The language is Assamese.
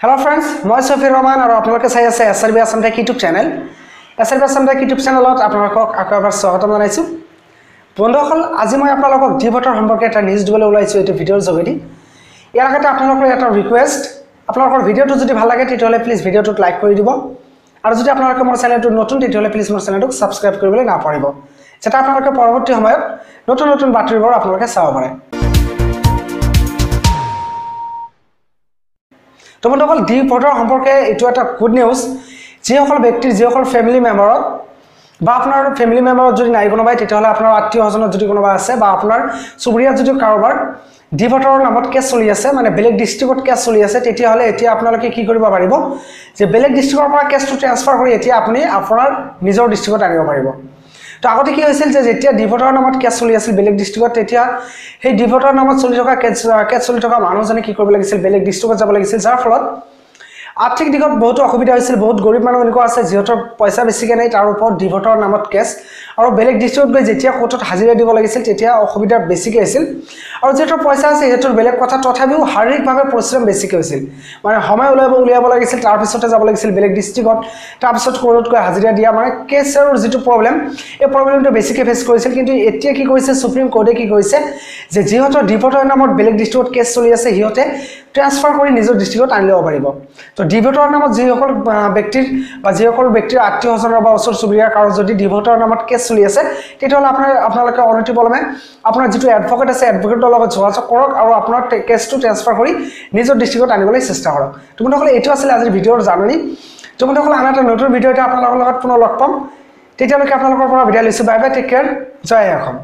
Hello friends, মই সফিৰ ৰহমান আৰু আপোনালোকে চাই আছে SRB Assam Tech YouTube channel. SRB Assam Tech YouTube channelত আপোনালোকক আকবাৰ স্বাগতম জনাইছো। বন্ধুসকল, আজি মই আপোনালোকক ডিভোটৰ সম্পৰ্কে এটা নিউজ দিবলৈ ওলাইছো এই ভিডিঅ'ৰ যোগেদি। ইয়াৰ আগতে আপোনালোকৰ এটা ৰিকুৱেষ্ট, আপোনালোকৰ ভিডিঅ'টো যদি ভাল লাগে তেতিয়াহলে প্লিজ ভিডিঅ'টোক লাইক কৰি দিব। আৰু যদি আপোনালোকে মোৰ চেনেলটো নতুন তেতিয়াহলে প্লিজ মোৰ চেনেলটোক সাবস্ক্ৰাইব কৰিবলৈ নাপাহৰিব। যেটা আপোনালোকে পৰৱৰ্তী সময়ত নতুন নতুন বাতৰিবোৰ আপোনালোকে চাব পাৰে। তো বন্ধুসকল, ডিভোটৰ সম্পৰ্কে এইটো এটা গুড নিউজ। যিসকল ব্যক্তিৰ যিসকল ফ্যামিলি মেম্বাৰত বা আপোনাৰ ফ্যামিলি মেম্বাৰত যদি নাই কোনোবাই তেতিয়াহলে আপোনাৰ আত্মীয়জনত যদি কোনোবা আছে বা আপোনাৰ চুবুৰীয়াত যদি কাৰোবাৰ ডিভোটৰ নামত কেছ চলি আছে, মানে বেলেগ ডিস্ট্ৰিক্টত কেছ চলি আছে, তেতিয়াহলে এতিয়া আপোনালোকে কি কৰিব পাৰিব যে বেলেগ ডিস্ট্ৰিক্টৰ পৰা কেছটো ট্ৰান্সফাৰ কৰি এতিয়া আপুনি আপোনাৰ নিজৰ ডিস্ট্ৰিক্টত আনিব পাৰিব। তো আগতে কি হৈছিল যে যেতিয়া ডিভোটৰ নামত কেছ চলি আছিল বেলেগ ডিস্ট্ৰিক্টত, তেতিয়া সেই ডিভোটৰ নামত চলি থকা কেছ চলি থকা মানুহজনে কি কৰিব লাগিছিল, বেলেগ ডিস্ট্ৰিক্টত যাব লাগিছিল, যাৰ ফলত আৰ্থিক দিগত বহুত অসুবিধা হৈছিল। বহুত গৰীব মানুহ এনেকুৱা আছে যিহতৰ পইচা বেছিকে নাই, তাৰ ওপৰত ডিভোটৰ নামত কেছ, আৰু বেলেগ ডিস্ট্ৰিক্টত গৈ যেতিয়া কোৰ্টত হাজিৰা দিব লাগিছিল তেতিয়া অসুবিধা বেছিকে হৈছিল। আৰু যিহতৰ পইচা আছে হেতৰ বেলেগ কথা, তথাপিও শাৰীৰিকভাৱে পৰিশ্ৰম বেছিকে হৈছিল। মানে সময় উলিয়াব লাগিছিল, তাৰ পিছতে যাব লাগিছিল বেলেগ ডিস্ট্ৰিক্টত, তাৰ পিছত কোৰ্টত গৈ হাজিৰা দিয়া, মানে কেছৰ যিটো প্ৰবলেম এই প্ৰবলেমটো বেছিকে ফেস কৰিছিল। কিন্তু এতিয়া কি কৰিছে সুপ্ৰিম কোৰ্টে, কি কৰিছে যে যিহতৰ ডিভোটৰ নামত বেলেগ ডিস্ট্ৰিক্টত কেছ চলি আছে সিহঁতে ট্ৰান্সফাৰ কৰি নিজৰ ডিস্ট্ৰিক্টত আনি ল'ব পাৰিব। তো ডিভোটৰ নামত যিসকল ব্যক্তিৰ বা যিসকল ব্যক্তিৰ আত্মীয়জনৰ বা ওচৰ চুবুৰীয়াৰ কাৰো যদি ডিভোটৰ নামত কেছ চলি আছে তেতিয়াহলে আপোনালোকে অনতিপলমে আপোনাৰ যিটো এডভোকেট আছে এডভোকেটৰ লগত যোগাযোগ কৰক আৰু আপোনাৰ কেছটো ট্ৰান্সফাৰ কৰি নিজৰ ডিস্ট্ৰিক্টত আনিবলৈ চেষ্টা কৰক। তো বন্ধুসকল, এইটো আছিল আজিৰ ভিডিঅ'ৰ জাননী। তো বন্ধুসকল, আন এটা নতুন ভিডিঅ' এটা আপোনালোকৰ লগত পুনৰ লগ পাম। তেতিয়ালৈকে আপোনালোকৰ পৰা বিদায় লৈছো। বাই বাই, টেক কেয়াৰ, জয় অসম।